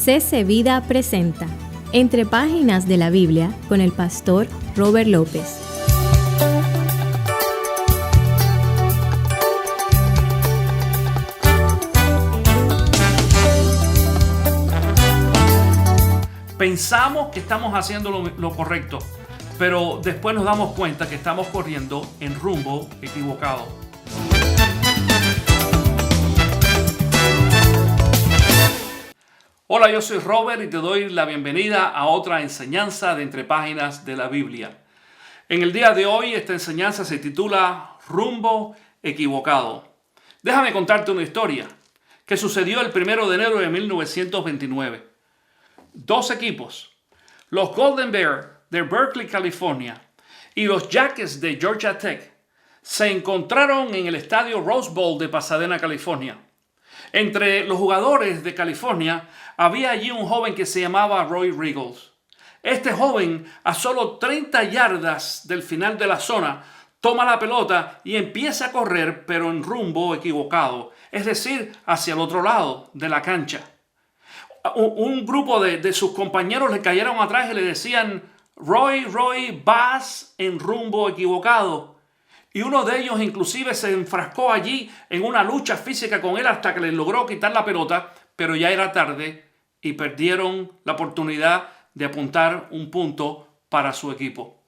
CC Vida presenta Entre Páginas de la Biblia con el pastor Robert López. Pensamos que estamos haciendo lo correcto, pero después nos damos cuenta que estamos corriendo en rumbo equivocado. Hola, yo soy Robert y te doy la bienvenida a otra enseñanza de Entre Páginas de la Biblia. En el día de hoy esta enseñanza se titula Rumbo equivocado. Déjame contarte una historia que sucedió el 1 de enero de 1929. Dos equipos, los Golden Bears de Berkeley, California, y los Jacks de Georgia Tech, se encontraron en el estadio Rose Bowl de Pasadena, California. Entre los jugadores de California había allí un joven que se llamaba Roy Riggles. Este joven, a solo 30 yardas del final de la zona, toma la pelota y empieza a correr, pero en rumbo equivocado, es decir, hacia el otro lado de la cancha. Un grupo de sus compañeros le cayeron atrás y le decían: Roy, vas en rumbo equivocado. Y uno de ellos inclusive se enfrascó allí en una lucha física con él hasta que le logró quitar la pelota, pero ya era tarde y perdieron la oportunidad de apuntar un punto para su equipo.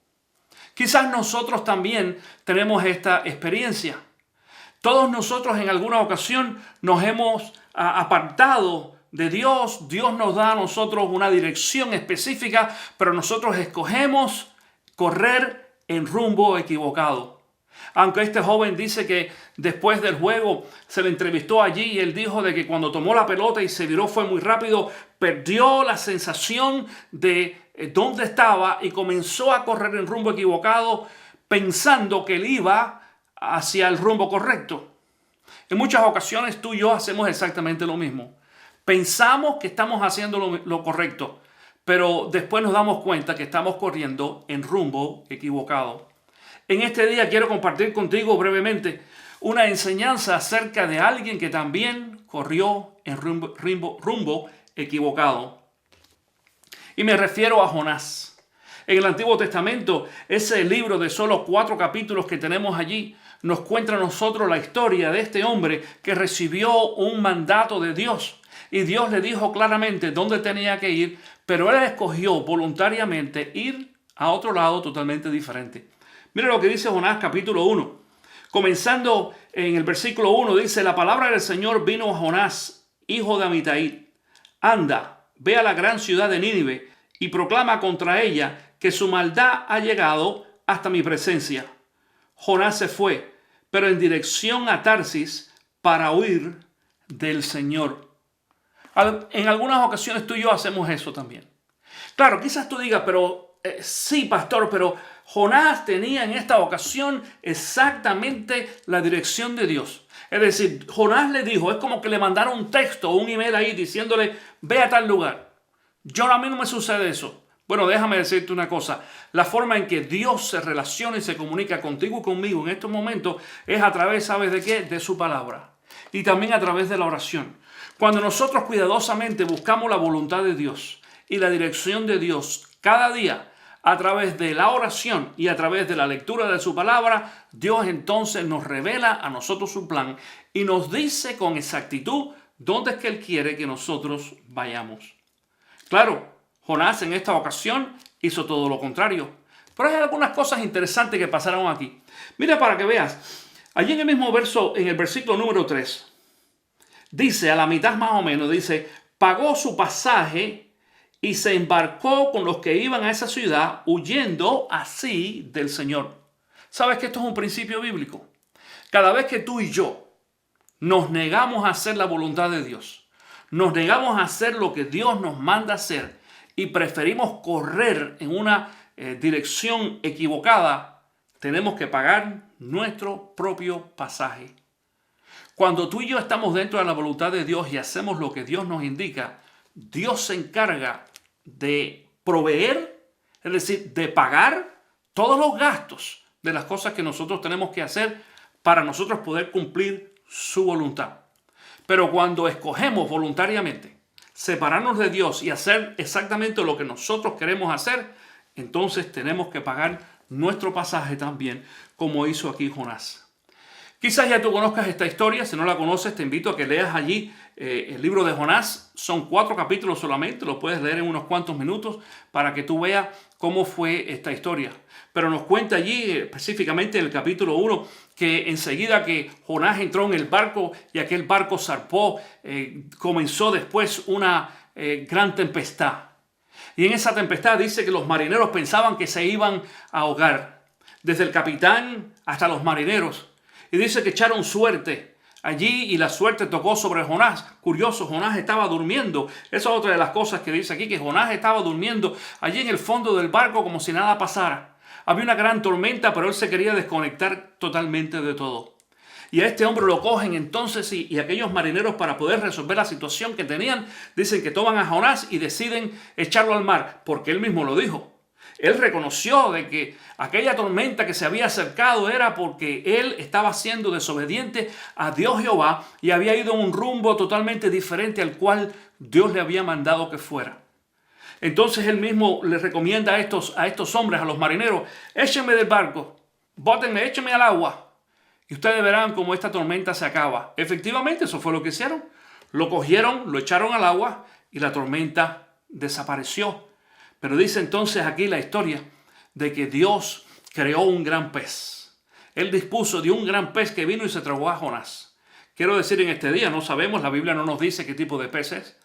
Quizás nosotros también tenemos esta experiencia. Todos nosotros en alguna ocasión nos hemos apartado de Dios. Dios nos da a nosotros una dirección específica, pero nosotros escogemos correr en rumbo equivocado. Aunque este joven dice que después del juego se le entrevistó allí y él dijo de que cuando tomó la pelota y se viró fue muy rápido, perdió la sensación de dónde estaba y comenzó a correr en rumbo equivocado pensando que él iba hacia el rumbo correcto. En muchas ocasiones tú y yo hacemos exactamente lo mismo. Pensamos que estamos haciendo lo correcto, pero después nos damos cuenta que estamos corriendo en rumbo equivocado. En este día quiero compartir contigo brevemente una enseñanza acerca de alguien que también corrió en rumbo equivocado. Y me refiero a Jonás. En el Antiguo Testamento, ese libro de solo 4 capítulos que tenemos allí, nos cuenta a nosotros la historia de este hombre que recibió un mandato de Dios. Y Dios le dijo claramente dónde tenía que ir, pero él escogió voluntariamente ir a otro lado totalmente diferente. Mira lo que dice Jonás capítulo 1. Comenzando en el versículo 1 dice: la palabra del Señor vino a Jonás, hijo de Amitai. Anda, ve a la gran ciudad de Nínive y proclama contra ella que su maldad ha llegado hasta mi presencia. Jonás se fue, pero en dirección a Tarsis para huir del Señor. En algunas ocasiones tú y yo hacemos eso también. Claro, quizás tú digas, pero sí, pastor, pero Jonás tenía en esta ocasión exactamente la dirección de Dios. Es decir, Jonás le dijo, es como que le mandaron un texto o un email ahí diciéndole, ve a tal lugar. A mí no me sucede eso. Bueno, déjame decirte una cosa. La forma en que Dios se relaciona y se comunica contigo y conmigo en estos momentos es a través, ¿sabes de qué? De su palabra. Y también a través de la oración. Cuando nosotros cuidadosamente buscamos la voluntad de Dios y la dirección de Dios cada día, a través de la oración y a través de la lectura de su palabra, Dios entonces nos revela a nosotros su plan y nos dice con exactitud dónde es que Él quiere que nosotros vayamos. Claro, Jonás en esta ocasión hizo todo lo contrario. Pero hay algunas cosas interesantes que pasaron aquí. Mira para que veas. Allí en el mismo verso, en el versículo número 3, dice, a la mitad más o menos, dice, pagó su pasaje y se embarcó con los que iban a esa ciudad, huyendo así del Señor. ¿Sabes que esto es un principio bíblico? Cada vez que tú y yo nos negamos a hacer la voluntad de Dios, nos negamos a hacer lo que Dios nos manda hacer y preferimos correr en una dirección equivocada, tenemos que pagar nuestro propio pasaje. Cuando tú y yo estamos dentro de la voluntad de Dios y hacemos lo que Dios nos indica, Dios se encarga de proveer, es decir, de pagar todos los gastos de las cosas que nosotros tenemos que hacer para nosotros poder cumplir su voluntad. Pero cuando escogemos voluntariamente separarnos de Dios y hacer exactamente lo que nosotros queremos hacer, entonces tenemos que pagar nuestro pasaje también, como hizo aquí Jonás. Quizás ya tú conozcas esta historia. Si no la conoces, te invito a que leas allí el libro de Jonás. Son 4 capítulos solamente, lo puedes leer en unos cuantos minutos para que tú veas cómo fue esta historia. Pero nos cuenta allí específicamente en el capítulo 1 que enseguida que Jonás entró en el barco y aquel barco zarpó, comenzó después una gran tempestad. Y en esa tempestad dice que los marineros pensaban que se iban a ahogar, desde el capitán hasta los marineros. Y dice que echaron suerte allí y la suerte tocó sobre Jonás. Curioso, Jonás estaba durmiendo. Esa es otra de las cosas que dice aquí, que Jonás estaba durmiendo allí en el fondo del barco como si nada pasara. Había una gran tormenta, pero él se quería desconectar totalmente de todo. Y a este hombre lo cogen entonces y aquellos marineros, para poder resolver la situación que tenían, dicen que toman a Jonás y deciden echarlo al mar, porque él mismo lo dijo. Él reconoció de que aquella tormenta que se había acercado era porque él estaba siendo desobediente a Dios Jehová y había ido en un rumbo totalmente diferente al cual Dios le había mandado que fuera. Entonces él mismo le recomienda a estos hombres, a los marineros: échenme del barco, bótenme, échenme al agua y ustedes verán cómo esta tormenta se acaba. Efectivamente, eso fue lo que hicieron. Lo cogieron, lo echaron al agua y la tormenta desapareció. Pero dice entonces aquí la historia de que Dios creó un gran pez. Él dispuso de un gran pez que vino y se tragó a Jonás. Quiero decir, en este día no sabemos, la Biblia no nos dice qué tipo de pez es.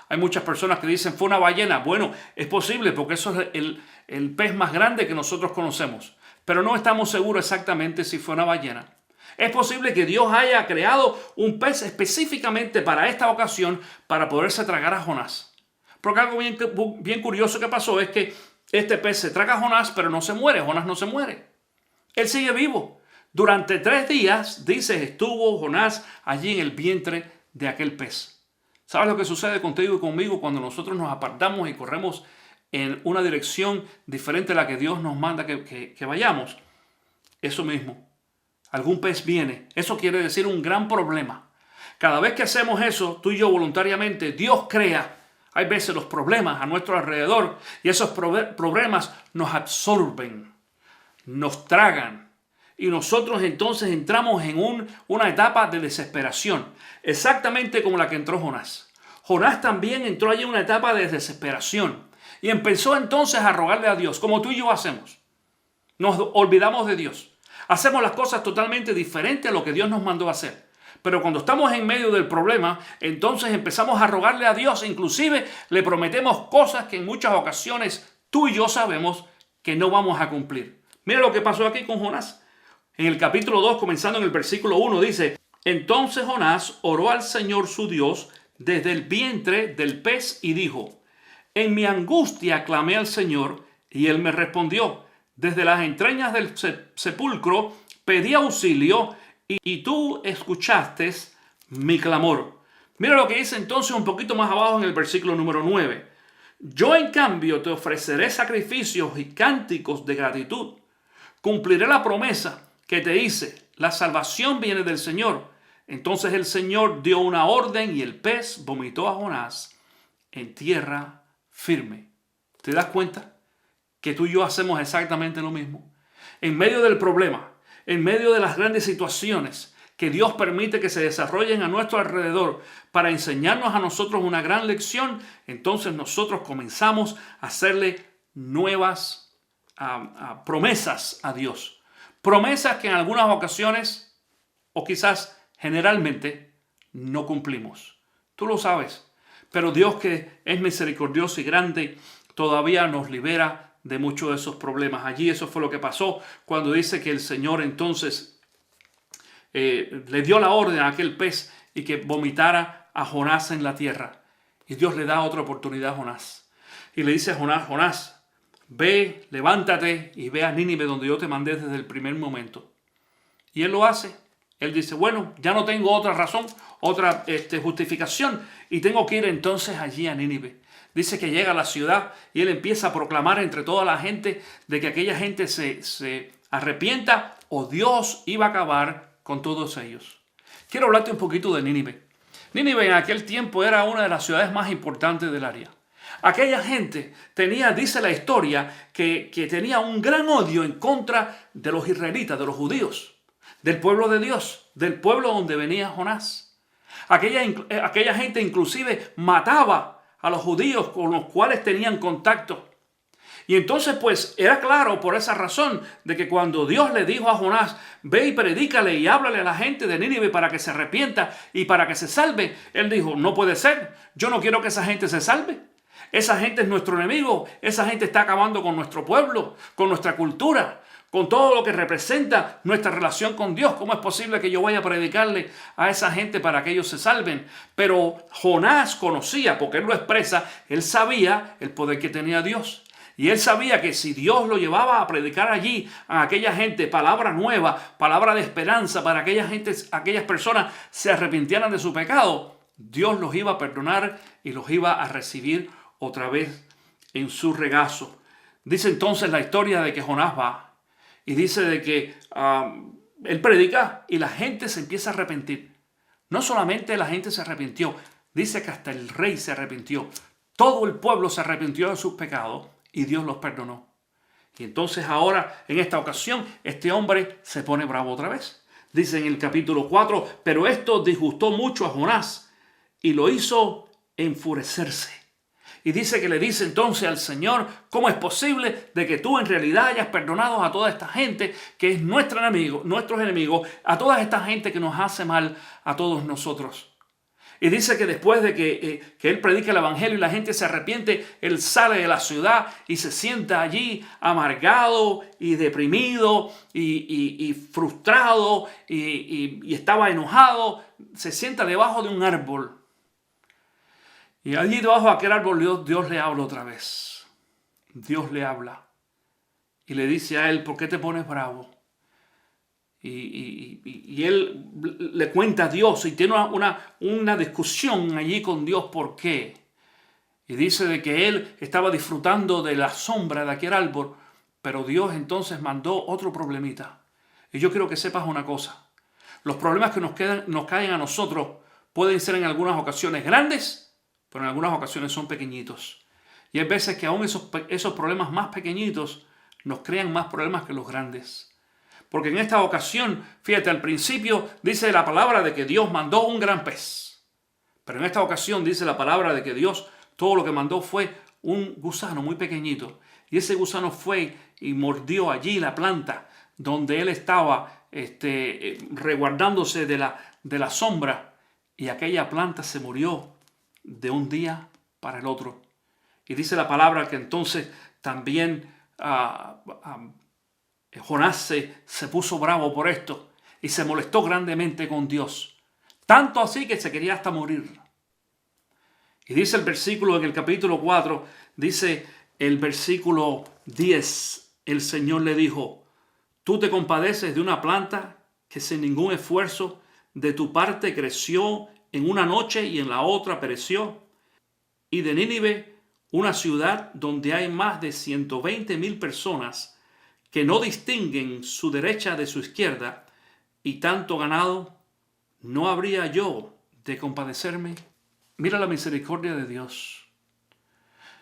Hay muchas personas que dicen fue una ballena. Bueno, es posible porque eso es el pez más grande que nosotros conocemos. Pero no estamos seguros exactamente si fue una ballena. Es posible que Dios haya creado un pez específicamente para esta ocasión, para poderse tragar a Jonás. Porque algo bien curioso que pasó es que este pez se traga a Jonás, pero no se muere. Jonás no se muere. Él sigue vivo. Durante 3 días, dice, estuvo Jonás allí en el vientre de aquel pez. ¿Sabes lo que sucede contigo y conmigo cuando nosotros nos apartamos y corremos en una dirección diferente a la que Dios nos manda que vayamos? Eso mismo. Algún pez viene. Eso quiere decir un gran problema. Cada vez que hacemos eso, tú y yo voluntariamente, Dios crea. Hay veces los problemas a nuestro alrededor y esos problemas nos absorben, nos tragan. Y nosotros entonces entramos en una etapa de desesperación, exactamente como la que entró Jonás. Jonás también entró allí en una etapa de desesperación y empezó entonces a rogarle a Dios, como tú y yo hacemos. Nos olvidamos de Dios. Hacemos las cosas totalmente diferentes a lo que Dios nos mandó a hacer. Pero cuando estamos en medio del problema, entonces empezamos a rogarle a Dios. Inclusive le prometemos cosas que en muchas ocasiones tú y yo sabemos que no vamos a cumplir. Mira lo que pasó aquí con Jonás. En el capítulo 2, comenzando en el versículo 1, dice: entonces Jonás oró al Señor su Dios desde el vientre del pez y dijo: en mi angustia clamé al Señor y él me respondió. Desde las entrañas del sepulcro pedí auxilio y tú escuchaste mi clamor. Mira lo que dice entonces un poquito más abajo en el versículo número 9. Yo en cambio te ofreceré sacrificios y cánticos de gratitud. Cumpliré la promesa que te hice. La salvación viene del Señor. Entonces el Señor dio una orden y el pez vomitó a Jonás en tierra firme. ¿Te das cuenta que tú y yo hacemos exactamente lo mismo? En medio del problema, en medio de las grandes situaciones que Dios permite que se desarrollen a nuestro alrededor para enseñarnos a nosotros una gran lección, entonces nosotros comenzamos a hacerle nuevas promesas a Dios. Promesas que en algunas ocasiones, o quizás generalmente, no cumplimos. Tú lo sabes, pero Dios, que es misericordioso y grande, todavía nos libera de muchos de esos problemas. Allí eso fue lo que pasó cuando dice que el Señor entonces le dio la orden a aquel pez y que vomitara a Jonás en la tierra. Y Dios le da otra oportunidad a Jonás. Y le dice a Jonás: Jonás, ve, levántate y ve a Nínive, donde yo te mandé desde el primer momento. Y él lo hace. Él dice: bueno, ya no tengo otra razón, otra justificación, y tengo que ir entonces allí a Nínive. Dice que llega a la ciudad y él empieza a proclamar entre toda la gente de que aquella gente se arrepienta o Dios iba a acabar con todos ellos. Quiero hablarte un poquito de Nínive. Nínive en aquel tiempo era una de las ciudades más importantes del área. Aquella gente tenía, dice la historia, que tenía un gran odio en contra de los israelitas, de los judíos, del pueblo de Dios, del pueblo donde venía Jonás. Aquella gente inclusive mataba a los judíos con los cuales tenían contacto. Y entonces pues era claro por esa razón de que cuando Dios le dijo a Jonás, ve y predícale y háblale a la gente de Nínive para que se arrepienta y para que se salve, él dijo, no puede ser, yo no quiero que esa gente se salve. Esa gente es nuestro enemigo, esa gente está acabando con nuestro pueblo, con nuestra cultura, con todo lo que representa nuestra relación con Dios. ¿Cómo es posible que yo vaya a predicarle a esa gente para que ellos se salven? Pero Jonás conocía, porque él lo expresa, él sabía el poder que tenía Dios. Y él sabía que si Dios lo llevaba a predicar allí a aquella gente palabra nueva, palabra de esperanza para aquellas personas se arrepintieran de su pecado, Dios los iba a perdonar y los iba a recibir otra vez en su regazo. Dice entonces la historia de que Jonás va y dice de que él predica y la gente se empieza a arrepentir. No solamente la gente se arrepintió, dice que hasta el rey se arrepintió. Todo el pueblo se arrepintió de sus pecados y Dios los perdonó. Y entonces ahora, en esta ocasión, este hombre se pone bravo otra vez. Dice en el capítulo 4, pero esto disgustó mucho a Jonás y lo hizo enfurecerse. Y dice que le dice entonces al Señor, ¿cómo es posible de que tú en realidad hayas perdonado a toda esta gente que es nuestros enemigos, a toda esta gente que nos hace mal a todos nosotros? Y dice que después de que él predica el evangelio y la gente se arrepiente, él sale de la ciudad y se sienta allí amargado y deprimido y frustrado y estaba enojado. Se sienta debajo de un árbol. Y allí debajo de aquel árbol Dios le habla otra vez. Dios le habla y le dice a él, ¿por qué te pones bravo? Y él le cuenta a Dios y tiene una discusión allí con Dios. ¿Por qué? Y dice de que él estaba disfrutando de la sombra de aquel árbol, pero Dios entonces mandó otro problemita. Y yo quiero que sepas una cosa. Los problemas que nos caen a nosotros pueden ser en algunas ocasiones grandes, pero en algunas ocasiones son pequeñitos. Y hay veces que aún esos problemas más pequeñitos nos crean más problemas que los grandes. Porque en esta ocasión, fíjate, al principio dice la palabra de que Dios mandó un gran pez. Pero en esta ocasión dice la palabra de que Dios todo lo que mandó fue un gusano muy pequeñito. Y ese gusano fue y mordió allí la planta donde él estaba resguardándose de la sombra. Y aquella planta se murió de un día para el otro. Y dice la palabra que entonces también Jonás se puso bravo por esto y se molestó grandemente con Dios. Tanto así que se quería hasta morir. Y dice el versículo en el capítulo 4, dice el versículo 10, el Señor le dijo, tú te compadeces de una planta que sin ningún esfuerzo de tu parte creció en una noche y en la otra pereció. Y de Nínive, una ciudad donde hay más de 120,000 personas que no distinguen su derecha de su izquierda y tanto ganado, ¿no habría yo de compadecerme? Mira la misericordia de Dios.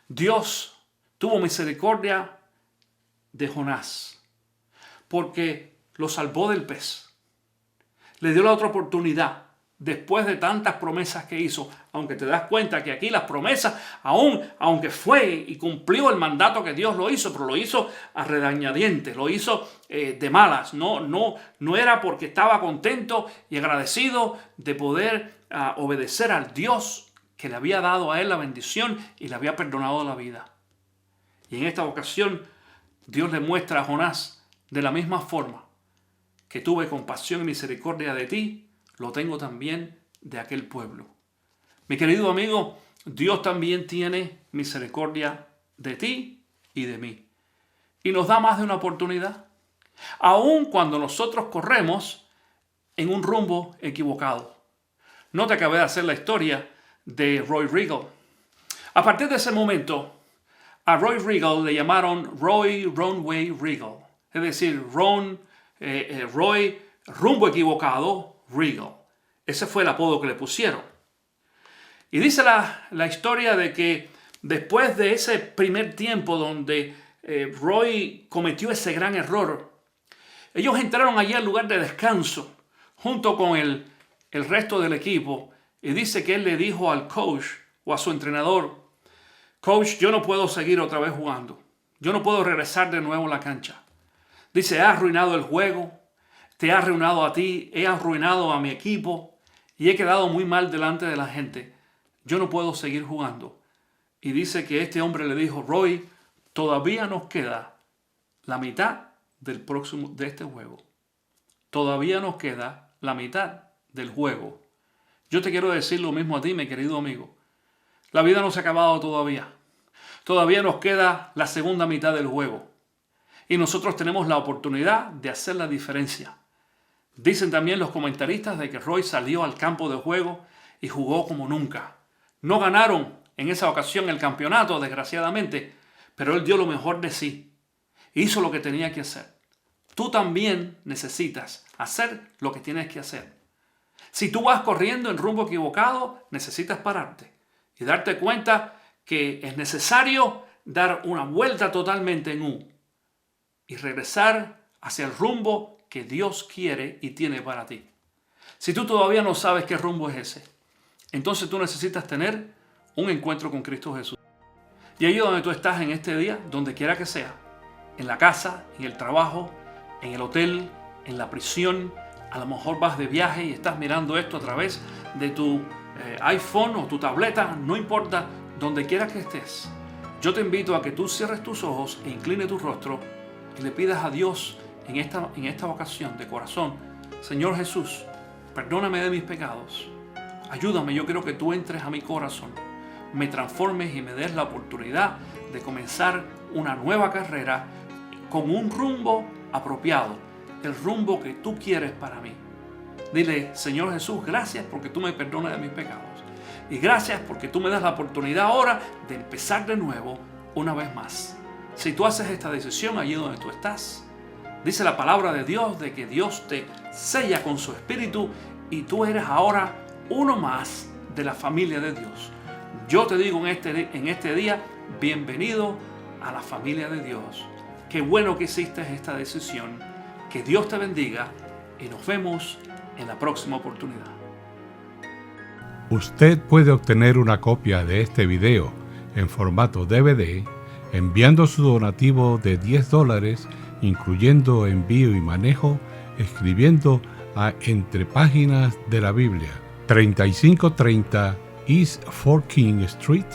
Dios tuvo misericordia de Jonás porque lo salvó del pez. Le dio la otra oportunidad después de tantas promesas que hizo, aunque te das cuenta que aquí las promesas, aunque fue y cumplió el mandato que Dios lo hizo, pero lo hizo a regañadientes, lo hizo de malas, no era porque estaba contento y agradecido de poder obedecer al Dios que le había dado a él la bendición y le había perdonado la vida. Y en esta ocasión Dios le muestra a Jonás de la misma forma que tuve compasión y misericordia de ti, lo tengo también de aquel pueblo. Mi querido amigo, Dios también tiene misericordia de ti y de mí. Y nos da más de una oportunidad. Aun cuando nosotros corremos en un rumbo equivocado. No te acabé de hacer la historia de Roy Regal. A partir de ese momento, a Roy Regal le llamaron Roy Runway Regal. Es decir, Roy rumbo equivocado, Regal. Ese fue el apodo que le pusieron. Y dice la historia de que después de ese primer tiempo donde Roy cometió ese gran error, ellos entraron allí al lugar de descanso junto con el resto del equipo. Y dice que él le dijo al coach o a su entrenador: coach, yo no puedo seguir otra vez jugando. Yo no puedo regresar de nuevo a la cancha. Dice, he arruinado el juego, te he arruinado a ti, he arruinado a mi equipo y he quedado muy mal delante de la gente. Yo no puedo seguir jugando. Y dice que este hombre le dijo, Roy, todavía nos queda la mitad de este juego. Todavía nos queda la mitad del juego. Yo te quiero decir lo mismo a ti, mi querido amigo. La vida no se ha acabado todavía. Todavía nos queda la segunda mitad del juego. Y nosotros tenemos la oportunidad de hacer la diferencia. Dicen también los comentaristas de que Roy salió al campo de juego y jugó como nunca. No ganaron en esa ocasión el campeonato, desgraciadamente, pero él dio lo mejor de sí. Hizo lo que tenía que hacer. Tú también necesitas hacer lo que tienes que hacer. Si tú vas corriendo en rumbo equivocado, necesitas pararte y darte cuenta que es necesario dar una vuelta totalmente en U y regresar hacia el rumbo que Dios quiere y tiene para ti. Si tú todavía no sabes qué rumbo es ese, entonces tú necesitas tener un encuentro con Cristo Jesús. Y ahí donde tú estás en este día, donde quiera que sea, en la casa, en el trabajo, en el hotel, en la prisión, a lo mejor vas de viaje y estás mirando esto a través de tu iPhone o tu tableta, no importa, donde quiera que estés. Yo te invito a que tú cierres tus ojos e inclines tu rostro y le pidas a Dios en esta ocasión de corazón, Señor Jesús, perdóname de mis pecados. Ayúdame, yo quiero que tú entres a mi corazón, me transformes y me des la oportunidad de comenzar una nueva carrera con un rumbo apropiado, el rumbo que tú quieres para mí. Dile, Señor Jesús, gracias porque tú me perdonas de mis pecados. Y gracias porque tú me das la oportunidad ahora de empezar de nuevo una vez más. Si tú haces esta decisión allí donde tú estás, dice la palabra de Dios de que Dios te sella con su espíritu y tú eres ahora uno más de la familia de Dios. Yo te digo en este día, bienvenido a la familia de Dios. Qué bueno que hiciste esta decisión. Que Dios te bendiga y nos vemos en la próxima oportunidad. Usted puede obtener una copia de este video en formato DVD enviando su donativo de $10, incluyendo envío y manejo, escribiendo a Entre Páginas de la Biblia, 3530 East Fort King Street,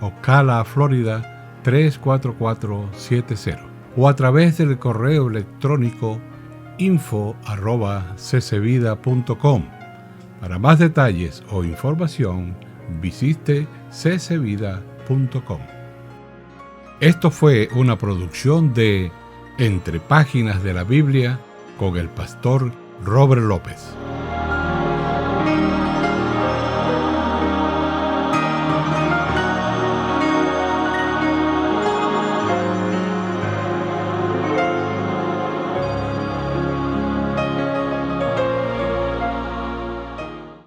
Ocala, Florida 34470, o a través del correo electrónico info@ccvida.com. Para más detalles o información, visite ccvida.com. Esto fue una producción de Entre Páginas de la Biblia con el pastor Robert López.